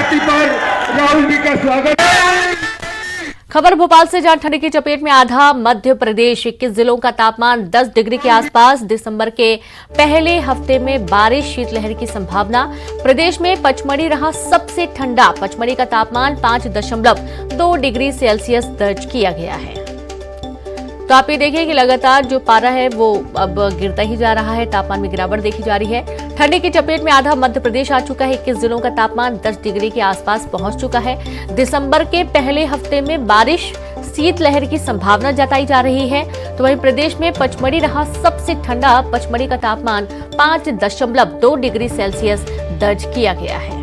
धरती पर राहुल जी का स्वागत है। खबर भोपाल से, जहां ठंड की चपेट में आधा मध्य प्रदेश। 21 जिलों का तापमान 10 डिग्री के आसपास। दिसंबर के पहले हफ्ते में बारिश, शीतलहर की संभावना। प्रदेश में पचमढ़ी रहा सबसे ठंडा। पचमढ़ी का तापमान 5.2 डिग्री सेल्सियस दर्ज किया गया है। तो आप ये देखिए कि लगातार जो पारा है वो अब गिरता ही जा रहा है। तापमान में गिरावट देखी जा रही है। ठंडी की चपेट में आधा मध्य प्रदेश आ चुका है। 21 जिलों का तापमान 10 डिग्री के आसपास पहुंच चुका है। दिसंबर के पहले हफ्ते में बारिश, शीतलहर की संभावना जताई जा रही है। तो वहीं प्रदेश में पचमढ़ी रहा सबसे ठंडा। पचमढ़ी का तापमान 5.2 डिग्री सेल्सियस दर्ज किया गया है।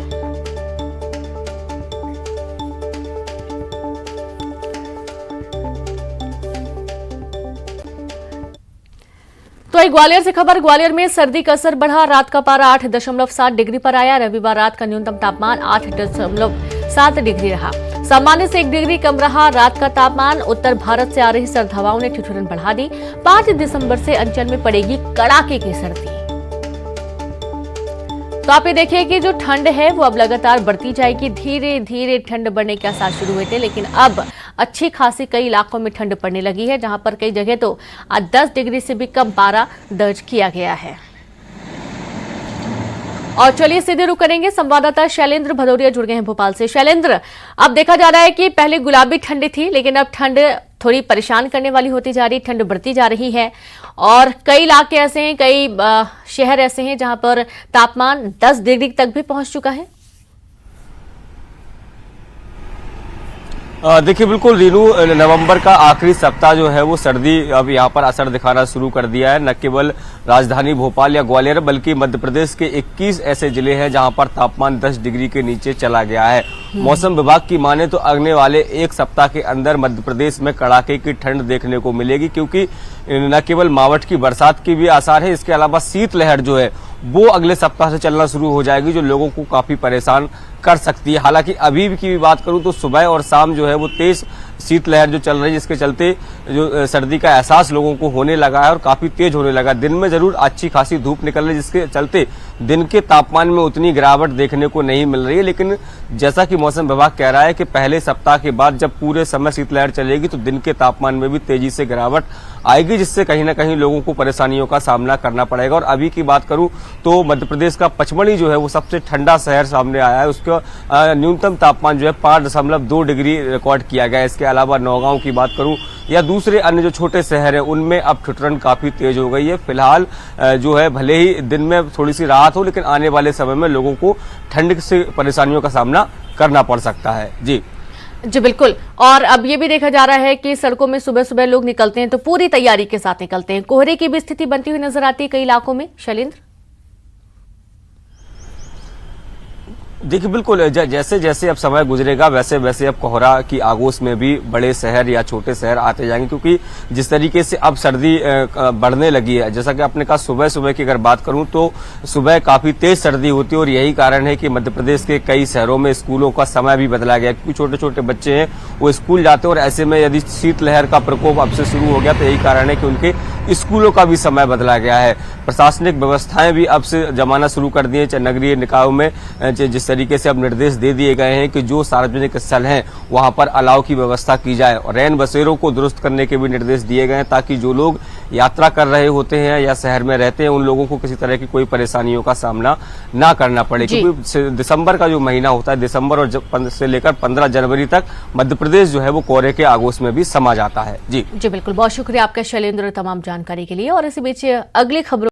तो एक ग्वालियर से खबर। ग्वालियर में सर्दी का असर बढ़ा। रात का पारा 8.7 डिग्री पर आया। रविवार रात का न्यूनतम तापमान 8.7 डिग्री रहा। सामान्य से 1 डिग्री कम रहा रात का तापमान। उत्तर भारत से आ रही सर्द हवाओं ने ठिठुरन बढ़ा दी। 5 दिसंबर से अंचल में पड़ेगी कड़ाके की सर्दी। तो आप ये देखिए कि जो ठंड है वो अब लगातार बढ़ती जाएगी। धीरे धीरे ठंड बढ़ने के आसार शुरू हुए थे, लेकिन अब अच्छी खासी कई इलाकों में ठंड पड़ने लगी है, जहां पर कई जगह तो 10 डिग्री से भी कम पारा दर्ज किया गया है। और चलिए सीधे रुक करेंगे, संवाददाता शैलेंद्र भदौरिया जुड़ गए हैं भोपाल से। शैलेंद्र, अब देखा जा रहा है कि पहले गुलाबी ठंड थी, लेकिन अब ठंड थोड़ी परेशान करने वाली होती जा रही, ठंड बढ़ती जा रही है। और कई इलाके ऐसे हैं, कई शहर ऐसे हैं जहां पर तापमान 10 डिग्री तक भी पहुंच चुका है। देखिए बिल्कुल रीनू, नवंबर का आखिरी सप्ताह जो है वो सर्दी अब यहाँ पर असर दिखाना शुरू कर दिया है। न केवल राजधानी भोपाल या ग्वालियर बल्कि मध्य प्रदेश के 21 ऐसे जिले हैं जहाँ पर तापमान 10 डिग्री के नीचे चला गया है। मौसम विभाग की माने तो आने वाले एक सप्ताह के अंदर मध्य प्रदेश में कड़ाके की ठंड देखने को मिलेगी, क्योंकि न केवल मावठ की बरसात की भी आसार है, इसके अलावा शीतलहर जो है वो अगले सप्ताह से चलना शुरू हो जाएगी, जो लोगों को काफी परेशान कर सकती है। हालांकि अभी की भी बात करूं तो सुबह और शाम जो है वो तेज शीतलहर जो चल रही है, जिसके चलते जो सर्दी का एहसास लोगों को होने लगा है और काफी तेज होने लगा। दिन में जरूर अच्छी खासी धूप निकल रही है, जिसके चलते दिन के तापमान में उतनी गिरावट देखने को नहीं मिल रही है। लेकिन जैसा कि मौसम विभाग कह रहा है कि पहले सप्ताह के बाद जब पूरे समय शीतलहर चलेगी तो दिन के तापमान में भी तेजी से गिरावट आएगी, जिससे कहीं ना कहीं लोगों को परेशानियों का सामना करना पड़ेगा। और अभी की बात करूं तो मध्य प्रदेश का पचमढ़ी जो है वो सबसे ठंडा शहर सामने आया है। उसका न्यूनतम तापमान जो है 5.2 डिग्री रिकॉर्ड किया गया है। इसके अलावा नौगांव की बात करूं या दूसरे अन्य जो छोटे शहर हैं उनमें अब ठिठुरन काफी तेज हो गई है। फिलहाल जो है भले ही दिन में थोड़ी सी राहत हो, लेकिन आने वाले समय में लोगों को ठंड से परेशानियों का सामना करना पड़ सकता है। जी बिल्कुल। और अब ये भी देखा जा रहा है कि सड़कों में सुबह सुबह लोग निकलते हैं तो पूरी तैयारी के साथ निकलते हैं। कोहरे की भी स्थिति बनती हुई नजर आती है कई इलाकों में। शैलेंद्र, देखिए बिल्कुल, जैसे जैसे अब समय गुजरेगा वैसे वैसे अब कोहरा की आगोश में भी बड़े शहर या छोटे शहर आते जाएंगे, क्योंकि जिस तरीके से अब सर्दी बढ़ने लगी है, जैसा कि आपने कहा सुबह सुबह की अगर बात करूं तो सुबह काफी तेज सर्दी होती है। और यही कारण है कि मध्य प्रदेश के कई शहरों में स्कूलों का समय भी बदला गया, क्योंकि छोटे छोटे बच्चे हैं वो स्कूल जाते हैं और ऐसे में यदि शीतलहर का प्रकोप अब से शुरू हो गया तो यही कारण है कि उनके स्कूलों का भी समय बदला गया है। प्रशासनिक व्यवस्थाएं भी अब से जमाना शुरू कर दी है, चाहे नगरीय निकायों में जिस तरीके से अब निर्देश दे दिए गए हैं कि जो सार्वजनिक स्थल हैं वहां पर अलाव की व्यवस्था की जाए। और रैन बसेरों को दुरुस्त करने के भी निर्देश दिए गए हैं, ताकि जो लोग यात्रा कर रहे होते हैं या शहर में रहते हैं उन लोगों को किसी तरह की कोई परेशानियों का सामना ना करना पड़े। क्योंकि दिसंबर का जो महीना होता है, दिसंबर और से लेकर 15 जनवरी तक मध्य प्रदेश जो है वो कोहरे के आगोश में भी समा जाता है। जी बिल्कुल, बहुत शुक्रिया आपका शैलेंद्र तमाम जानकारी के लिए। और इसी बीच अगली खबरों